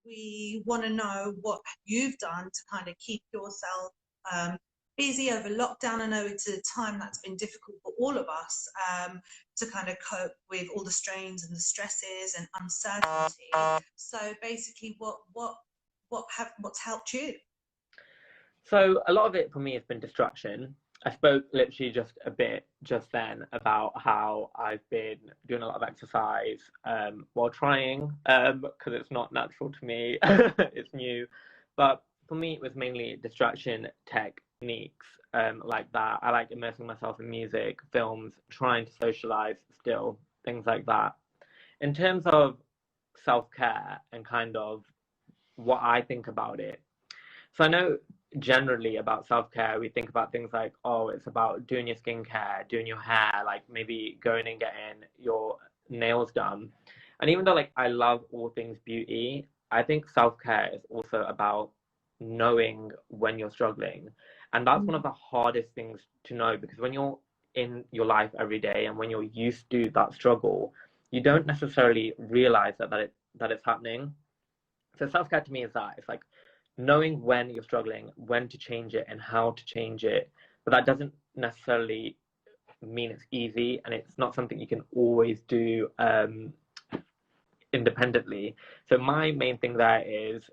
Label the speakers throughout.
Speaker 1: we want to know what you've done to kind of keep yourself busy over lockdown. I know it's a time that's been difficult for all of us, to kind of cope with all the strains and the stresses and uncertainty. So basically, what's helped you?
Speaker 2: So a lot of it for me has been distraction. I spoke literally just a bit just then about how I've been doing a lot of exercise while trying, because it's not natural to me. It's new. But for me, it was mainly distraction techniques like that. I like immersing myself in music, films, trying to socialize still, things like that. In terms of self-care and kind of what I think about it, so I know generally about self-care, we think about things like, oh, it's about doing your skincare, doing your hair, like maybe going and getting your nails done. And even though like I love all things beauty, I think self-care is also about knowing when you're struggling. And that's one of the hardest things to know, because when you're in your life every day and when you're used to that struggle, you don't necessarily realize that it's happening. So self-care to me is that it's like knowing when you're struggling, when to change it and how to change it. But that doesn't necessarily mean it's easy, and it's not something you can always do independently. So my main thing there is,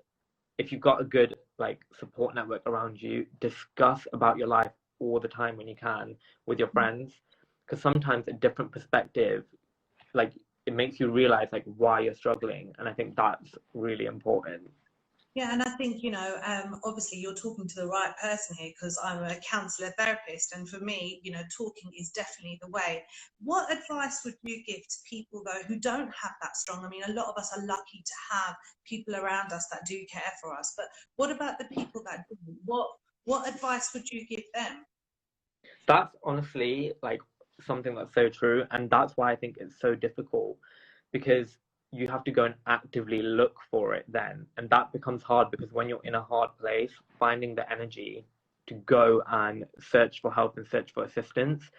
Speaker 2: if you've got a good like support network around you, discuss about your life all the time when you can with your friends, because sometimes a different perspective, like, it makes you realize like why you're struggling, and I think that's really important.
Speaker 1: Yeah, and I think, obviously you're talking to the right person here, because I'm a counsellor therapist, and for me, talking is definitely the way. What advice would you give to people, though, who don't have that strong? I mean, a lot of us are lucky to have people around us that do care for us, but what about the people that don't? What advice would you give them?
Speaker 2: That's honestly like something that's so true, and that's why I think it's so difficult, because you have to go and actively look for it then, and that becomes hard because when you're in a hard place, finding the energy to go and search for help and search for assistance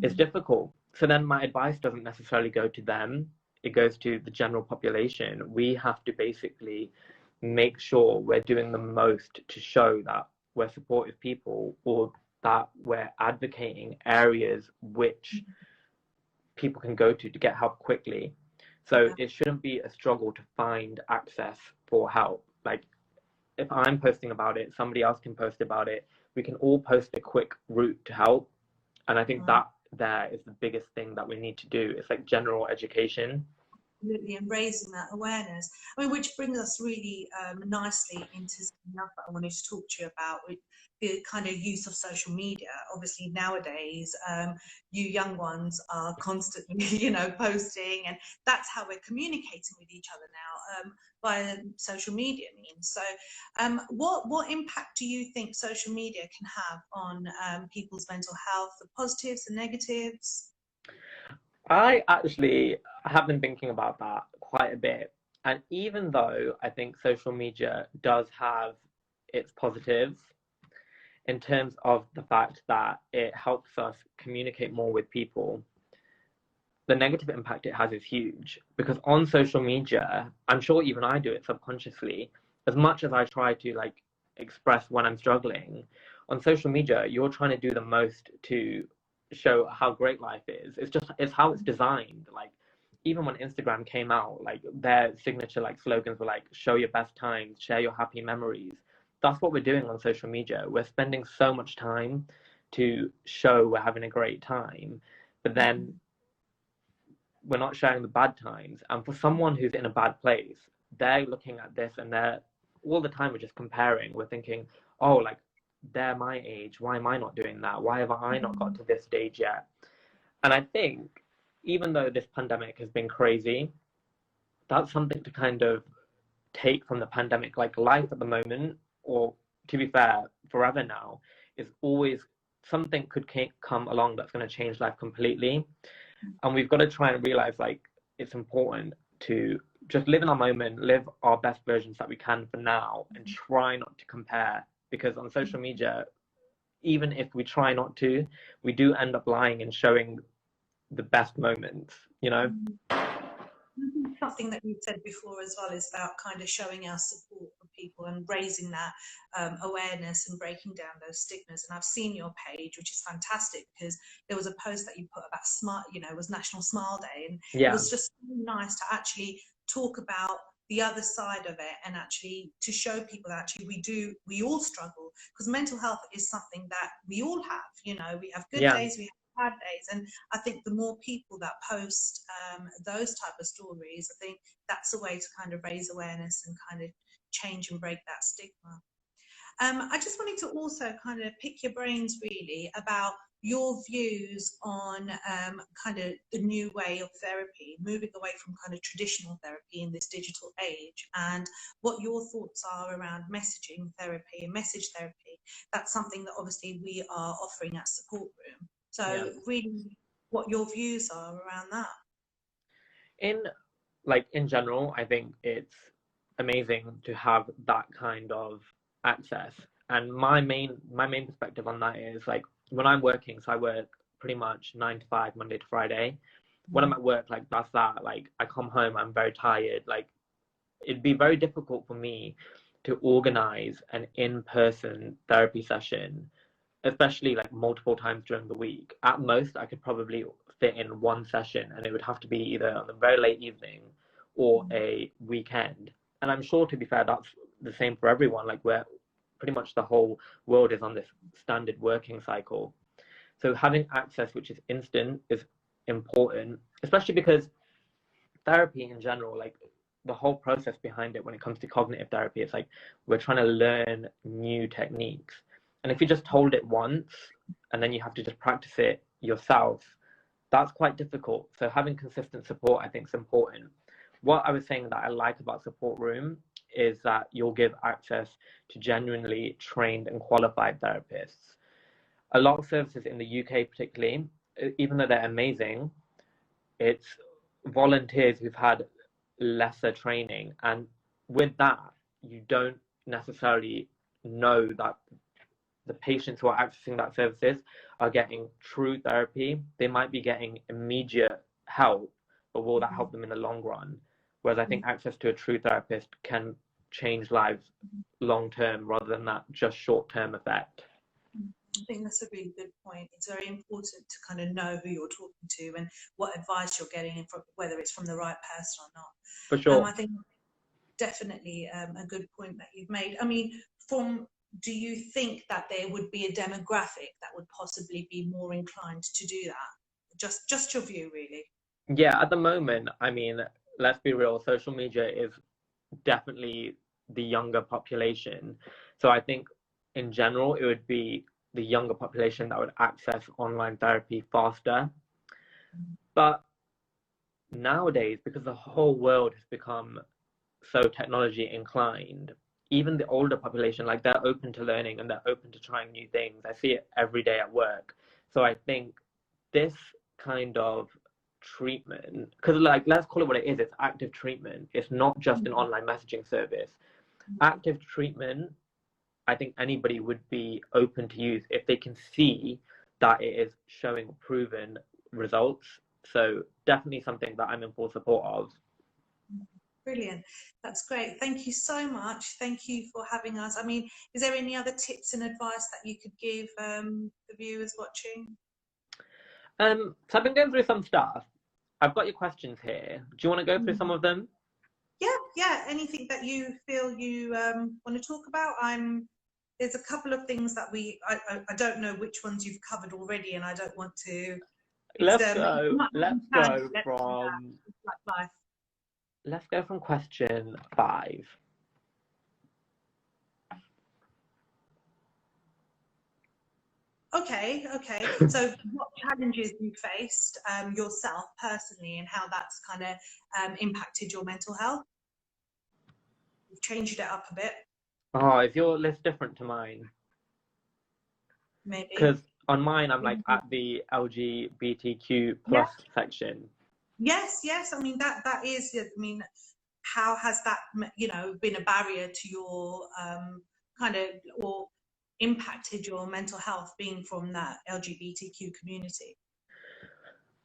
Speaker 2: is difficult. So then my advice doesn't necessarily go to them, it goes to the general population. We have to basically make sure we're doing the most to show that we're supportive people, or that we're advocating areas which people can go to get help quickly. So it shouldn't be a struggle to find access for help. Like, if I'm posting about it, somebody else can post about it. We can all post a quick route to help. And I think that there is the biggest thing that we need to do. It's like general education.
Speaker 1: Absolutely, and raising that awareness. I mean, which brings us really nicely into something else that I wanted to talk to you about, with the kind of use of social media. Obviously, nowadays, you young ones are constantly, posting, and that's how we're communicating with each other now, via social media means. So, what impact do you think social media can have on people's mental health, the positives and negatives?
Speaker 2: I actually have been thinking about that quite a bit. And even though I think social media does have its positives, in terms of the fact that it helps us communicate more with people, the negative impact it has is huge. Because on social media, I'm sure even I do it subconsciously, as much as I try to like express when I'm struggling, on social media, you're trying to do the most to show how great life is. It's how it's designed. Like, even when Instagram came out, like their signature like slogans were like, show your best times, share your happy memories. That's what we're doing on social media. We're spending so much time to show we're having a great time, but then we're not sharing the bad times. And for someone who's in a bad place, they're looking at this and they're all the time, we're just comparing. We're thinking, oh, like, they're my age. Why am I not doing that? Why have I not got to this stage yet? And I think even though this pandemic has been crazy, that's something to kind of take from the pandemic. Like, life at the moment, or to be fair, forever now, is always something could come along that's going to change life completely. And we've got to try and realize like it's important to just live in our moment, live our best versions that we can for now, and try not to compare. Because on social media, even if we try not to, we do end up lying and showing the best moments, you know?
Speaker 1: Something that you said before as well is about kind of showing our support for people and raising that awareness and breaking down those stigmas. And I've seen your page, which is fantastic, because there was a post that you put about smart, it was National Smile Day, and it
Speaker 2: Yeah,
Speaker 1: was just really nice to actually talk about the other side of it, and actually to show people that actually we all struggle, because mental health is something that we all have. We have good
Speaker 2: yeah.
Speaker 1: days, we have bad days, and I think the more people that post those type of stories, I think that's a way to kind of raise awareness and kind of change and break that stigma. I just wanted to also kind of pick your brains really about your views on kind of the new way of therapy, moving away from kind of traditional therapy in this digital age, and what your thoughts are around messaging therapy and message therapy. That's something that obviously we are offering at Support Room.
Speaker 2: Yeah.
Speaker 1: So really what your views are around that.
Speaker 2: In in general, I think it's amazing to have that kind of access. And my main perspective on that is like when I'm working, so I work pretty much 9 to 5, Monday to Friday. When I'm at work, like that's that. Like I come home, I'm very tired. Like it'd be very difficult for me to organize an in-person therapy session, especially like multiple times during the week. At most, I could probably fit in one session, and it would have to be either on a very late evening or a weekend. And I'm sure, to be fair, that's the same for everyone. Like, where pretty much the whole world is on this standard working cycle. So having access, which is instant, is important, especially because therapy in general, like the whole process behind it when it comes to cognitive therapy, it's like we're trying to learn new techniques. And if you just hold it once and then you have to just practice it yourself, that's quite difficult. So having consistent support, I think, is important. What I was saying that I like about Support Room is that you'll give access to genuinely trained and qualified therapists. A lot of services in the UK, particularly, even though they're amazing, it's volunteers who've had lesser training, and with that you don't necessarily know that the patients who are accessing that services are getting true therapy. They might be getting immediate help, but will that help them in the long run? Whereas I think access to a true therapist can change lives long term rather than that just short term effect.
Speaker 1: I think that's a really good point. It's very important to kind of know who you're talking to and what advice you're getting, from, whether it's from the right person or
Speaker 2: For
Speaker 1: not.
Speaker 2: sure.
Speaker 1: I think definitely a good point that you've made. I mean, do you think that there would be a demographic that would possibly be more inclined to do that? Just your view, really.
Speaker 2: Yeah, at the moment, I mean, let's be real, social media is definitely the younger population. So I think in general, it would be the younger population that would access online therapy faster. But nowadays, because the whole world has become so technology inclined, even the older population, like they're open to learning and they're open to trying new things. I see it every day at work. So I think this kind of treatment, because like let's call it what it is, it's active treatment. It's not just an online messaging service. Active treatment, I think anybody would be open to use if they can see that it is showing proven results. So definitely something that I'm in full support of.
Speaker 1: Brilliant. That's great. Thank you so much. Thank you for having us. I mean, is there any other tips and advice that you could give the viewers watching?
Speaker 2: So I've been going through some stuff. I've got your questions here. Do you want to go through some of them?
Speaker 1: Yeah. Anything that you feel you want to talk about? There's a couple of things that I don't know which ones you've covered already, and I don't want to. It's
Speaker 2: Let's go. Let's go
Speaker 1: let's
Speaker 2: from
Speaker 1: like life.
Speaker 2: let's go from question 5.
Speaker 1: Okay. So, what challenges you faced yourself personally, and how that's kind of impacted your mental health? You've changed it up a bit,
Speaker 2: Oh, is your list different to mine?
Speaker 1: maybe.
Speaker 2: Because on mine, I'm like at the LGBTQ
Speaker 1: Yeah.
Speaker 2: plus section.
Speaker 1: Yes. I mean that is. I mean, how has that been a barrier to your kind of, or impacted your mental health, being from that LGBTQ community?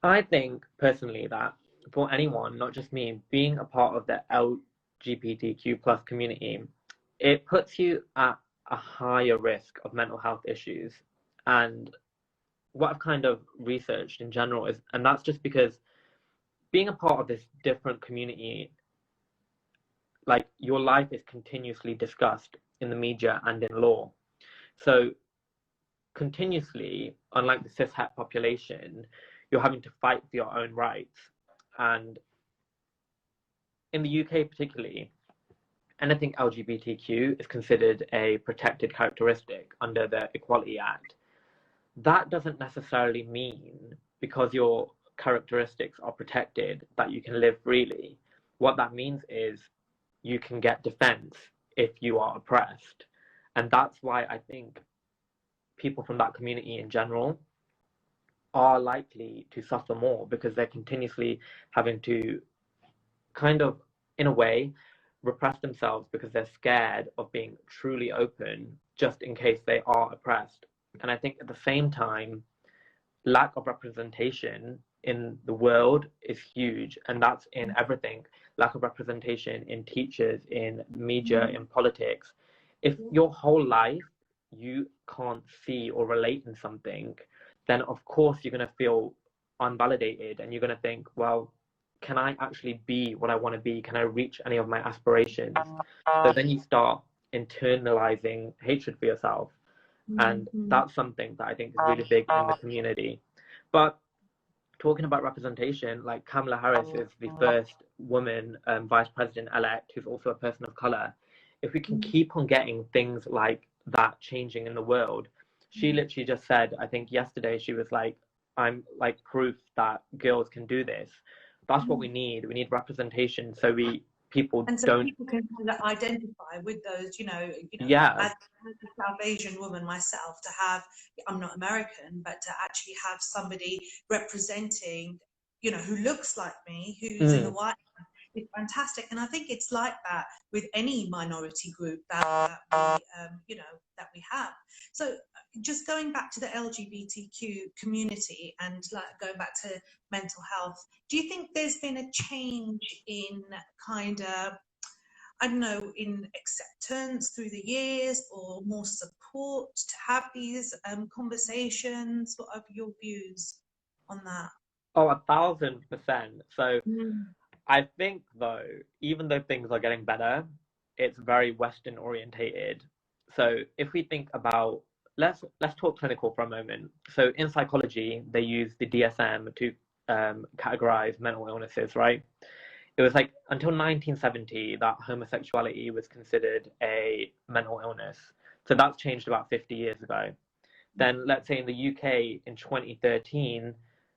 Speaker 2: I think personally that for anyone, not just me, being a part of the LGBTQ plus community, it puts you at a higher risk of mental health issues. And what I've kind of researched in general is, and that's just because being a part of this different community, like your life is continuously discussed in the media and in law. So continuously, unlike the cishet population, you're having to fight for your own rights. And in the UK particularly, anything LGBTQ is considered a protected characteristic under the Equality Act. That doesn't necessarily mean because your characteristics are protected that you can live freely. What that means is you can get defense if you are oppressed. And that's why I think people from that community in general are likely to suffer more, because they're continuously having to kind of, in a way, repress themselves because they're scared of being truly open just in case they are oppressed. And I think at the same time, lack of representation in the world is huge, and that's in everything. Lack of representation in teachers, in media, in politics. If your whole life you can't see or relate in something, then of course you're going to feel unvalidated, and you're going to think, well, can I actually be what I want to be? Can I reach any of my aspirations? So then you start internalizing hatred for yourself. And that's something that I think is really big in the community. But talking about representation, like Kamala Harris is the first woman vice president-elect who's also a person of color. If we can keep on getting things like that changing in the world, she literally just said, I think yesterday, she was like, I'm like proof that girls can do this. That's what we need. We need representation so people
Speaker 1: and so
Speaker 2: don't.
Speaker 1: people can kind of identify with those,
Speaker 2: Yeah.
Speaker 1: as a South Asian woman myself, to have, I'm not American, but to actually have somebody representing, who looks like me, who's in the White House, is fantastic. And I think it's like that with any minority group that we have. So just going back to the LGBTQ community and like going back to mental health, do you think there's been a change in kind of, I don't know, in acceptance through the years, or more support to have these conversations? What are your views on that?
Speaker 2: Oh, 1,000%. So I think though, even though things are getting better, it's very Western orientated. So if we think about, let's talk clinical for a moment. So in psychology, they use the DSM to categorize mental illnesses, right? It was like until 1970 that homosexuality was considered a mental illness. So that's changed about 50 years ago. Then let's say in the UK in 2013,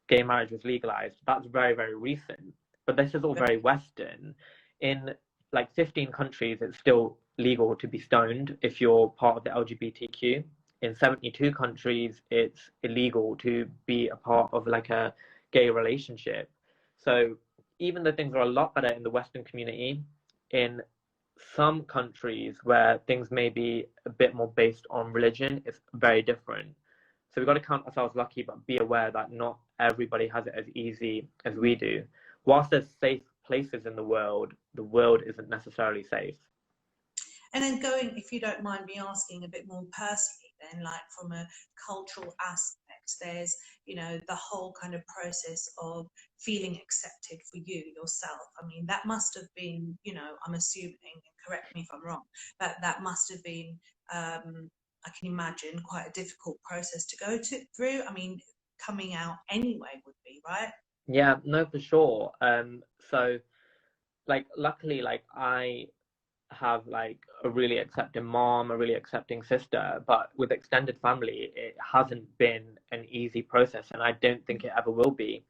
Speaker 2: gay marriage was legalized. That's very, very recent. But this is all very Western. In like 15 countries, it's still legal to be stoned if you're part of the LGBTQ. In 72 countries, it's illegal to be a part of like a gay relationship. So even though things are a lot better in the Western community, in some countries where things may be a bit more based on religion, it's very different. So we've got to count ourselves lucky, but be aware that not everybody has it as easy as we do. Whilst there's safe places in the world isn't necessarily safe.
Speaker 1: And then going, if you don't mind me asking a bit more personally, then like from a cultural aspect, there's, the whole kind of process of feeling accepted for you yourself. I mean, that must have been, I'm assuming, and correct me if I'm wrong, but that must have been, I can imagine, quite a difficult process to go through. I mean, coming out anyway would be, right?
Speaker 2: Yeah, no, for sure. So like luckily, like I have like a really accepting mom, a really accepting sister, but with extended family, it hasn't been an easy process, and I don't think it ever will be.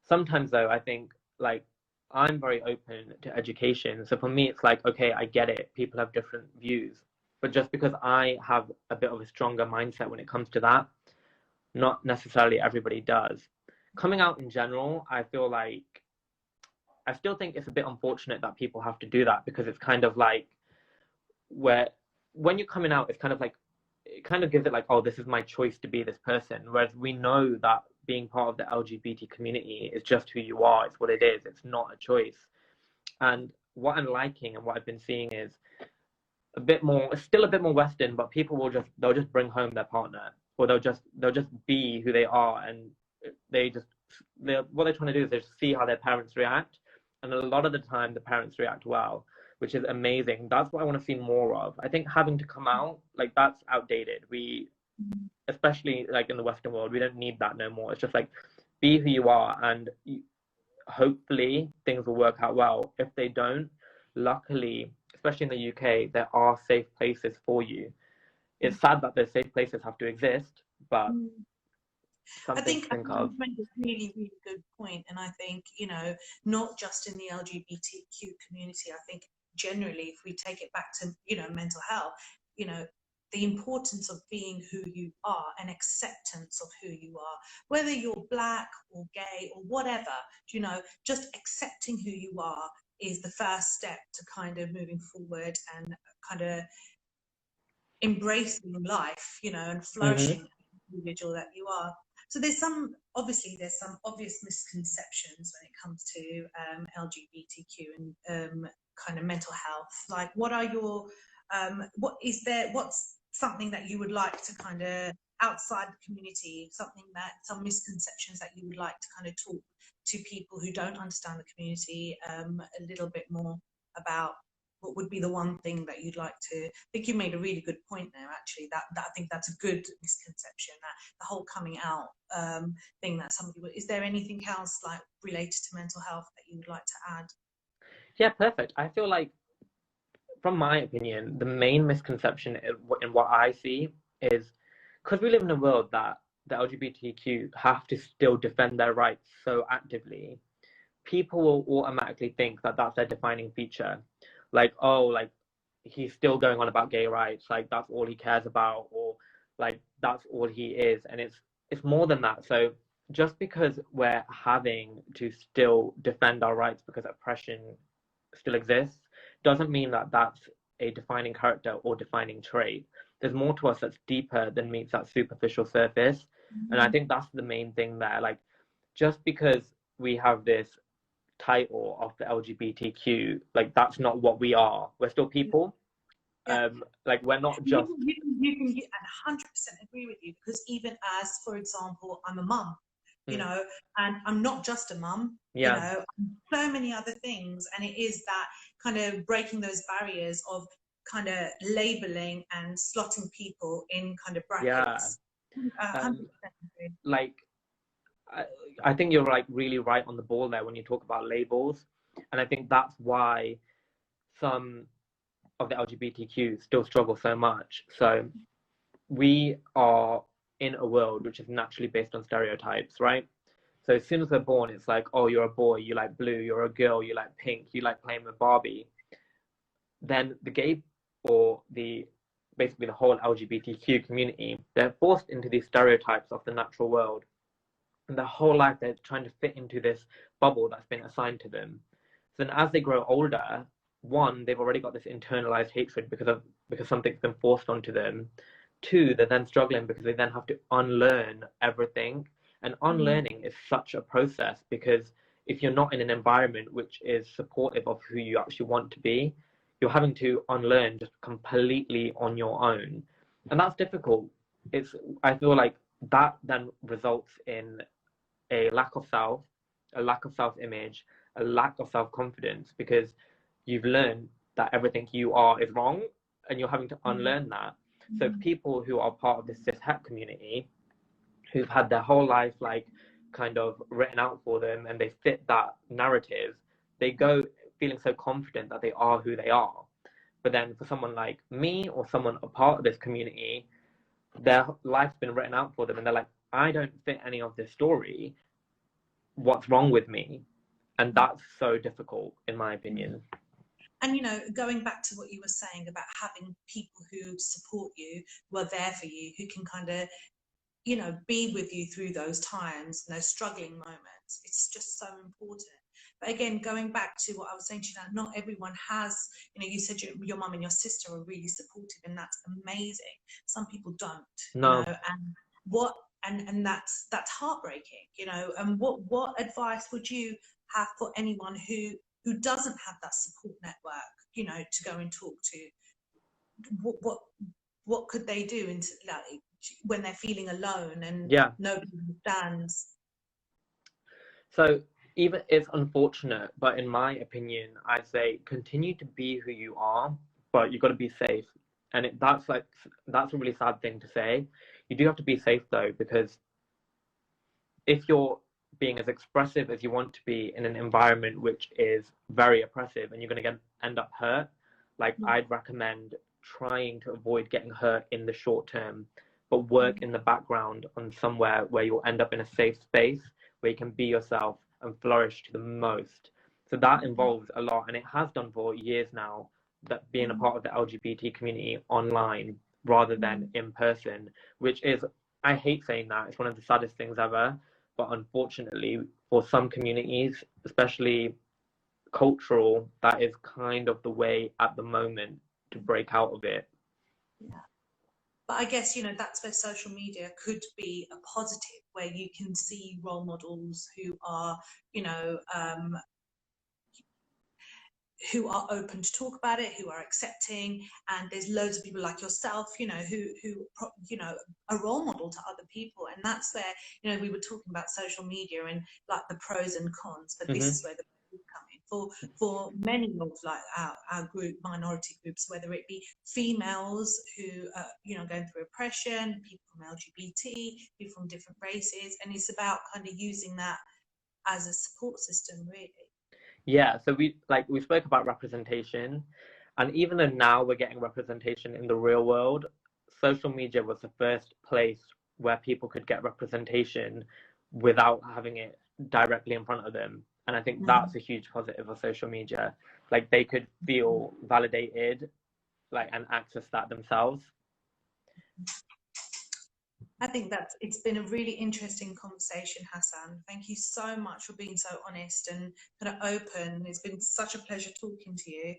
Speaker 2: Sometimes though, I think like I'm very open to education. So for me, it's like, okay, I get it. People have different views, but just because I have a bit of a stronger mindset when it comes to that, not necessarily everybody does. Coming out in general, I feel like I still think it's a bit unfortunate that people have to do that, because it's kind of like where when you're coming out, it's kind of like it kind of gives it like, oh, this is my choice to be this person. Whereas we know that being part of the LGBT community is just who you are. It's what it is. It's not a choice. And what I'm liking and what I've been seeing is a bit more, still a bit more Western, but people they'll just bring home their partner, or they'll just be who they are, and what they're trying to do is they just see how their parents react, and a lot of the time the parents react well, which is amazing. That's what I want to see more of. I think having to come out, like, that's outdated. Especially like in the Western world, we don't need that no more. It's just like, be who you are, and hopefully things will work out well. If they don't, luckily, especially in the UK, there are safe places for you. It's sad that those safe places have to exist, but
Speaker 1: I think
Speaker 2: to think of.
Speaker 1: you made a really, really good point, and I think, not just in the LGBTQ community. I think generally, if we take it back to mental health, the importance of being who you are and acceptance of who you are, whether you're black or gay or whatever, just accepting who you are is the first step to kind of moving forward and kind of embracing life, and flourishing the individual that you are. So there's some obvious misconceptions when it comes to LGBTQ and kind of mental health. Like, what are your what's something that you would like to kind of, outside the community, some misconceptions that you would like to kind of talk to people who don't understand the community a little bit more about? What would be the one thing that you'd like to? I think you made a really good point there, actually, that I think that's a good misconception, that the whole coming out thing that some people. Is there anything else like related to mental health that you would like to add?
Speaker 2: Yeah, perfect. I feel like, from my opinion, the main misconception in what I see is, because we live in a world that the LGBTQ have to still defend their rights so actively, people will automatically think that that's their defining feature. Like, oh, like, he's still going on about gay rights, like that's all he cares about, or like that's all he is. And it's more than that. So just because we're having to still defend our rights because oppression still exists, doesn't mean that that's a defining character or defining trait. There's more to us that's deeper than meets that superficial surface. And I think that's the main thing there. Like, just because we have this title of the LGBTQ, like, that's not what we are. We're still people.
Speaker 1: Yeah.
Speaker 2: Like, we're not just.
Speaker 1: You can get, and 100% agree with you, because even as, for example, I'm a mum, and I'm not just a mum, so many other things, and it is that kind of breaking those barriers of kind of labeling and slotting people in kind of brackets. 100% agree.
Speaker 2: Like, I think you're like really right on the ball there when you talk about labels, and I think that's why some of the LGBTQ still struggle so much. So we are in a world which is naturally based on stereotypes, right? So as soon as we're born, it's like, oh, you're a boy, you like blue, you're a girl, you like pink, you like playing with Barbie. Then the gay, or basically the whole LGBTQ community, they're forced into these stereotypes of the natural world. And their whole life they're trying to fit into this bubble that's been assigned to them. So then as they grow older, one, they've already got this internalized hatred because something's been forced onto them. Two, they're then struggling because they then have to unlearn everything. And unlearning is such a process, because if you're not in an environment which is supportive of who you actually want to be, you're having to unlearn just completely on your own. And that's difficult. I feel like that then results in a lack of self, a lack of self-image, a lack of self-confidence, because you've learned that everything you are is wrong, and you're having to unlearn that. So people who are part of the cis het community, who've had their whole life like kind of written out for them, and they fit that narrative, they go feeling so confident that they are who they are. But then for someone like me, or someone a part of this community, their life's been written out for them, and they're like, I don't fit any of this story. What's wrong with me? And that's so difficult, in my opinion.
Speaker 1: And going back to what you were saying about having people who support you, who are there for you, who can kind of be with you through those times and those struggling moments, it's just so important. But again, going back to what I was saying to you, that not everyone has, you said your mum and your sister are really supportive, and that's amazing. Some people don't.
Speaker 2: No.
Speaker 1: And what and that's heartbreaking, you know. And what advice would you have for anyone who doesn't have that support network, you know, to go and talk to? What could they do in, like, when they're feeling alone and
Speaker 2: Yeah.
Speaker 1: nobody understands?
Speaker 2: So even it's unfortunate, but in my opinion, I say continue to be who you are, but you got to be safe. And that's a really sad thing to say. You do have to be safe though, because if you're being as expressive as you want to be in an environment which is very oppressive, and you're going to end up hurt, like I'd recommend trying to avoid getting hurt in the short term, but work in the background on somewhere where you'll end up in a safe space where you can be yourself and flourish to the most. So that involves a lot, and it has done for years now, that being a part of the LGBT community online rather than in person, which is, I hate saying that, it's one of the saddest things ever, but unfortunately for some communities, especially cultural, that is kind of the way at the moment to break out of it.
Speaker 1: Yeah. But I guess, you know, that's where social media could be a positive, where you can see role models who are, you know, who are open to talk about it, who are accepting, and there's loads of people like yourself, you know, who you know, a role model to other people. And that's where, you know, we were talking about social media and like the pros and cons, but this is where the pros come in for many of like our group, minority groups, whether it be females who you know, going through oppression, people from LGBT, people from different races, and it's about kind of using that as a support system, really.
Speaker 2: Yeah, so we spoke about representation, and even though now we're getting representation in the real world, social media was the first place where people could get representation without having it directly in front of them. And I think that's a huge positive of social media. Like they could feel validated, like, and access that themselves.
Speaker 1: I think that it's been a really interesting conversation, Hassan. Thank you so much for being so honest and kind of open. It's been such a pleasure talking to you.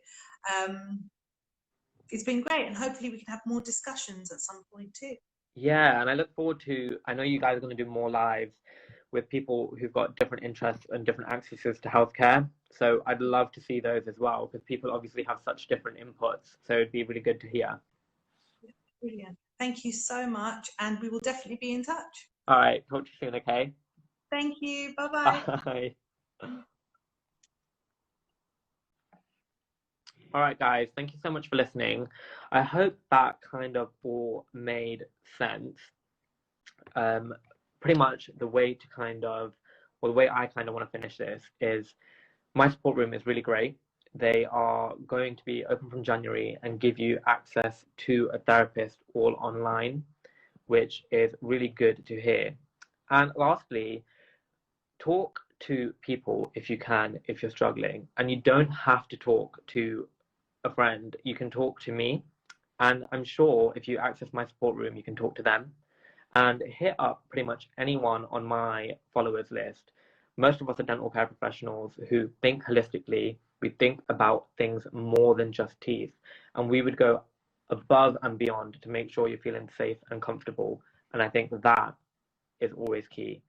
Speaker 1: It's been great, and hopefully we can have more discussions at some point too.
Speaker 2: Yeah, and I look forward to, I know you guys are going to do more lives with people who've got different interests and different accesses to healthcare. So I'd love to see those as well, because people obviously have such different inputs. So it'd be really good to hear.
Speaker 1: Brilliant. Thank you so much, and we will definitely be in touch.
Speaker 2: All right, talk to you soon, okay?
Speaker 1: Thank you. Bye-bye.
Speaker 2: Bye. All right, guys, thank you so much for listening. I hope that kind of all made sense. Pretty much the way to kind of, well, the way I kind of want to finish this is my support room is really great. They are going to be open from January and give you access to a therapist all online, which is really good to hear. And lastly, talk to people if you can, if you're struggling. And you don't have to talk to a friend, you can talk to me. And I'm sure if you access my support room, you can talk to them and hit up pretty much anyone on my followers list. Most of us are dental care professionals who think holistically. We think about things more than just teeth, and we would go above and beyond to make sure you're feeling safe and comfortable. And I think that is always key.